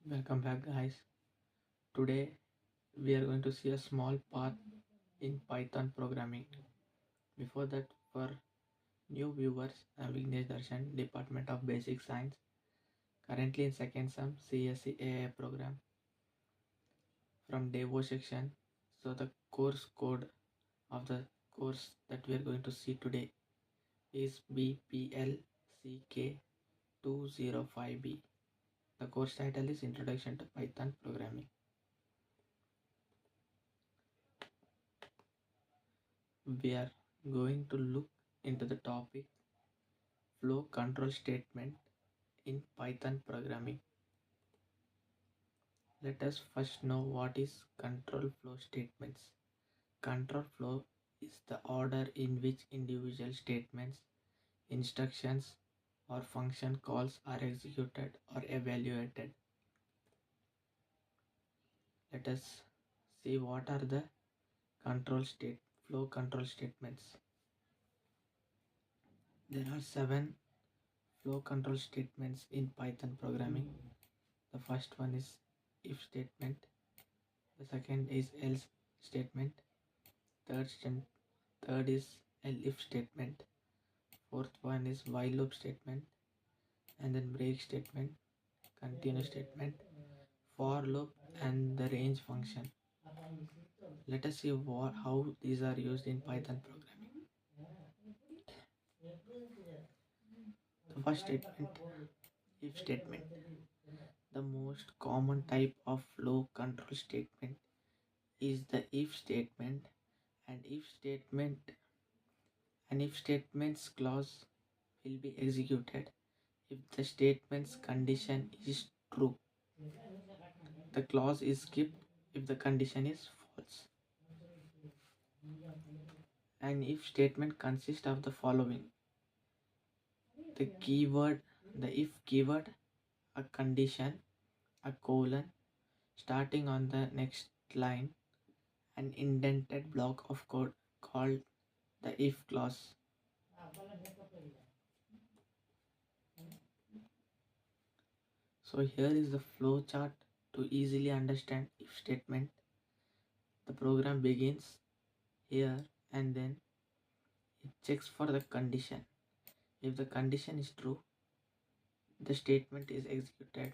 Welcome back, guys. Today we are going to see a small path in Python programming. Before that, for new viewers, I'm Vignesh Darshan, Department of Basic Science, currently in second sem CSE AI program from Devo section. So the course code of the course that we are going to see today is BPLCK205B. The course title is Introduction to Python Programming. We are going to look into the topic flow control statement in Python programming. Let us first know what is control flow statements. Control flow is the order in which individual statements, instructions, or function calls are executed or evaluated. Let us see what are the flow control statements. There are 7 flow control statements in Python programming. The first one is if statement, the second is else statement, third is elif statement, fourth one is while loop statement, and then break statement, continue statement, for loop, and the range function. Let us see how these are used in Python programming. The first statement, if statement. The most common type of flow control statement is the if statement. An if statement's clause will be executed if the statement's condition is true. The clause is skipped if the condition is false. An if statement consists of the following: the if keyword, a condition, a colon, starting on the next line, an indented block of code called the if clause. So here is the flow chart to easily understand if statement. The program begins here and then it checks for the condition. If the condition is true, the statement is executed.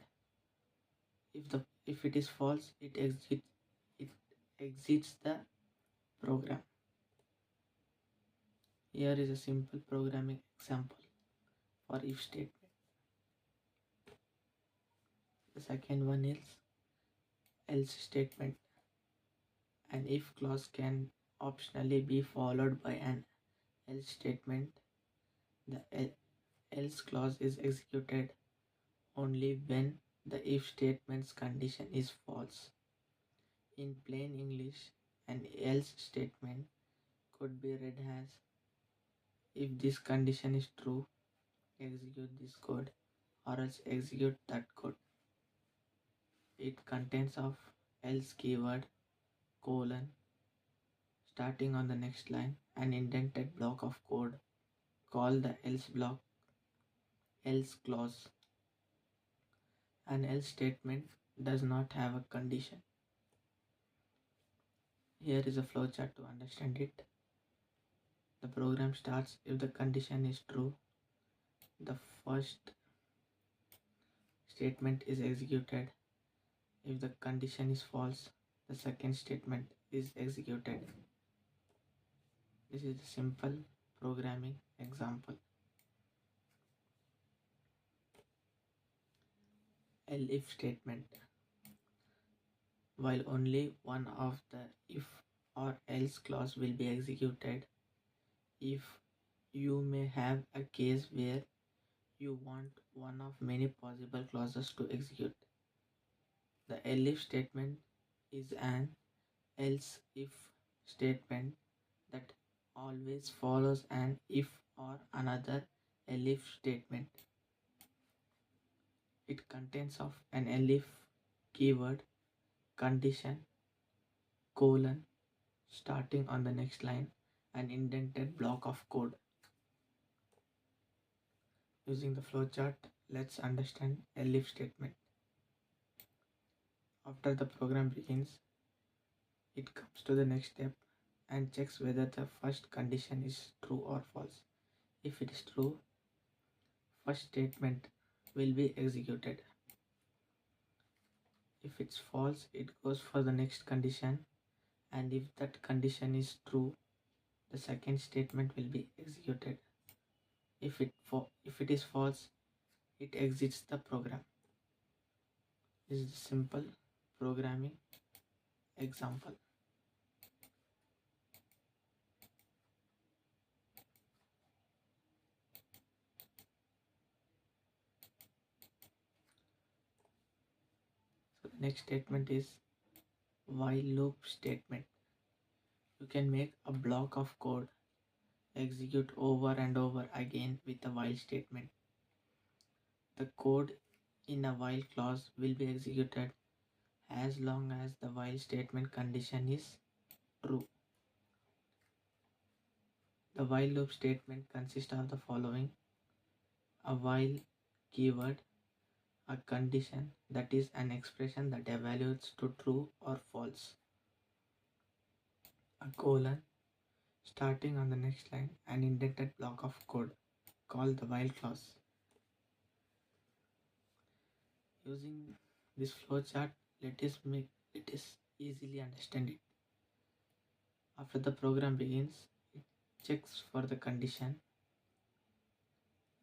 If it is false, it exits the program. Here is a simple programming example for if statement. The second one is else statement. An if clause can optionally be followed by an else statement. The else clause is executed only when the if statement's condition is false. In plain English, an else statement could be read as: if this condition is true, execute this code, or else execute that code. It contains of else keyword, colon, starting on the next line, an indented block of code called the else block, else clause. An else statement does not have a condition. Here is a flowchart to understand it. The program starts if the condition is true. The first statement is executed. If the condition is false, the second statement is executed. This is a simple programming example. Elif statement. While only one of the if or else clause will be executed, if you may have a case where you want one of many possible clauses to execute. The elif statement is an else if statement that always follows an if or another elif statement. It contains of an elif keyword, condition, colon, starting on the next line, an indented block of code. Using the flowchart, let's understand elif statement. After the program begins, it comes to the next step and checks whether the first condition is true or false. If it is true, first statement will be executed. If it's false, it goes for the next condition, and if that condition is true, the second statement will be executed. If it is false, it exits the program. This is a simple programming example. So the next statement is while loop statement. You can make a block of code execute over and over again with a while statement. The code in a while clause will be executed as long as the while statement condition is true. The while loop statement consists of the following: a while keyword, a condition, that is an expression that evaluates to true or false, a colon, starting on the next line, an indented block of code called the while clause. Using this flowchart, let us easily understand it. After the program begins, it checks for the condition.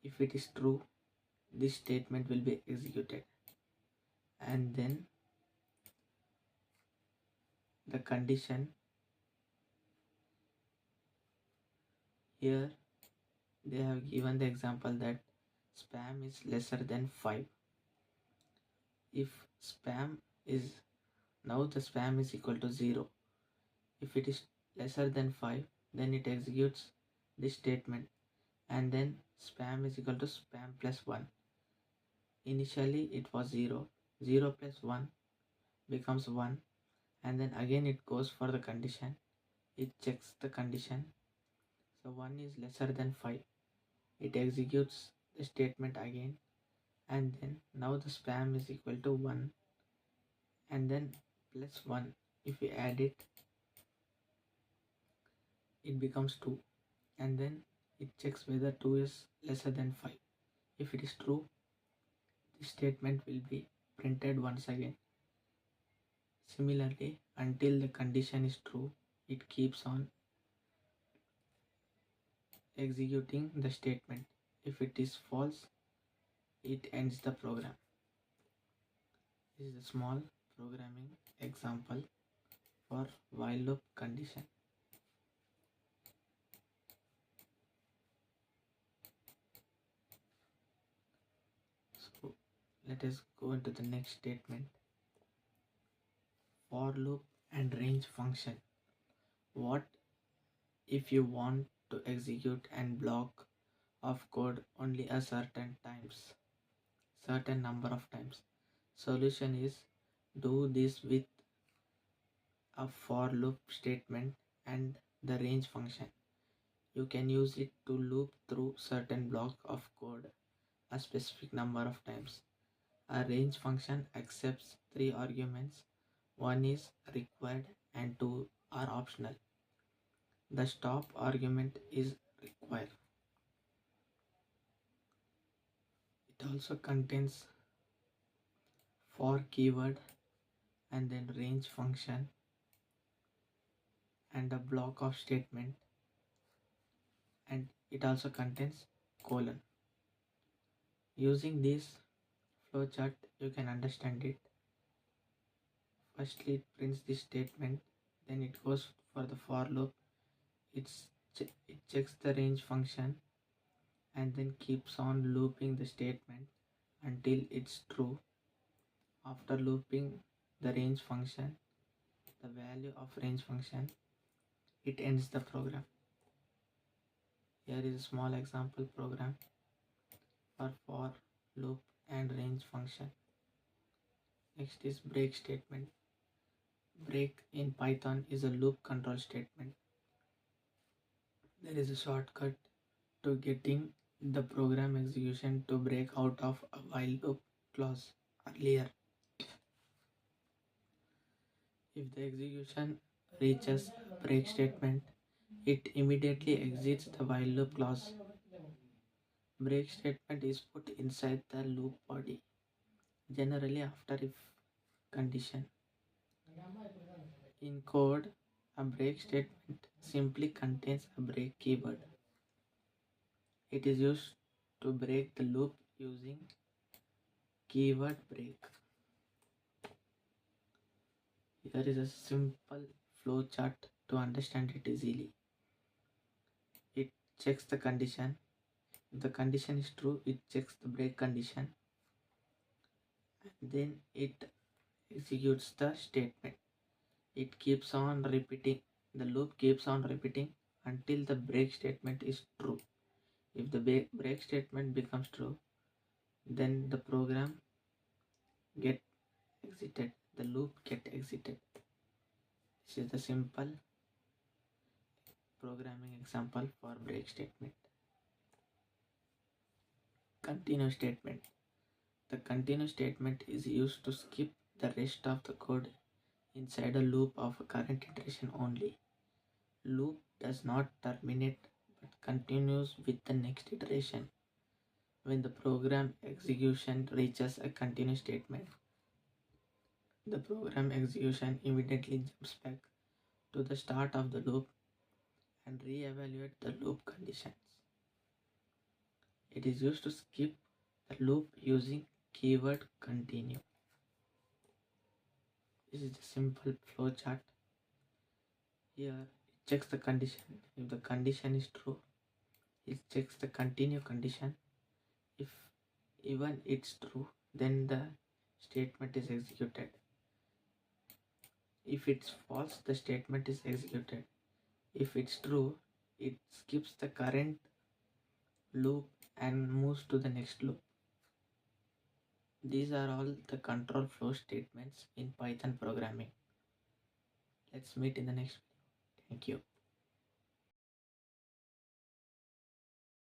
If it is true, this statement will be executed, and then the condition here, they have given the example that spam is lesser than 5. If spam is, now the spam is equal to 0. If it is lesser than 5, then it executes this statement, and then spam is equal to spam plus 1. Initially it was 0. 0 plus 1 becomes 1, and then again it goes for the condition. It checks the condition. So 1 is lesser than 5. It executes the statement again, and then now the spam is equal to 1, and then plus 1. If we add it, it becomes 2, and then it checks whether 2 is lesser than 5. If it is true, this statement will be printed once again. Similarly, until the condition is true, it keeps on executing the statement. If it is false, it ends the program. This is a small programming example for while loop condition. So let us go into the next statement. For loop and range function. What if you want to execute and block of code only a certain number of times? Solution is do this with a for loop statement and the range function. You can use it to loop through certain block of code a specific number of times. A range function accepts 3 arguments. 1 is required and 2 are optional. The stop argument is required. It also contains for keyword and then range function and a block of statement, and it also contains colon. Using this flowchart, you can understand it. Firstly, it prints this statement, then it goes for the for loop. It checks the range function and then keeps on looping the statement until it's true. After looping the range function, the value of range function, it ends the program. Here is a small example program for loop and range function. Next is break statement. Break in Python is a loop control statement. There is a shortcut to getting the program execution to break out of a while loop clause earlier. If the execution reaches break statement, it immediately exits the while loop clause. Break statement is put inside the loop body, generally after if condition. In code, a break statement simply contains a break keyword. It is used to break the loop using keyword break. Here is a simple flow chart to understand it easily. It checks the condition. If the condition is true, it checks the break condition. And then it executes the statement. It keeps on repeating. The loop keeps on repeating until the break statement is true. If the break statement becomes true, then the program get exited. The loop get exited. This is the simple programming example for break statement. Continue statement. The continue statement is used to skip the rest of the code inside a loop of a current iteration only. Loop does not terminate but continues with the next iteration. When the program execution reaches a continue statement, the program execution immediately jumps back to the start of the loop and re-evaluate the loop conditions. It is used to skip the loop using keyword continue. This is the simple flowchart. Here it checks the condition. If the condition is true, it checks the continue condition. If even it's true, then the statement is executed. If it's false, the statement is executed. If it's true, it skips the current loop and moves to the next loop. These are all the control flow statements in Python programming. Let's meet in the next video. Thank you.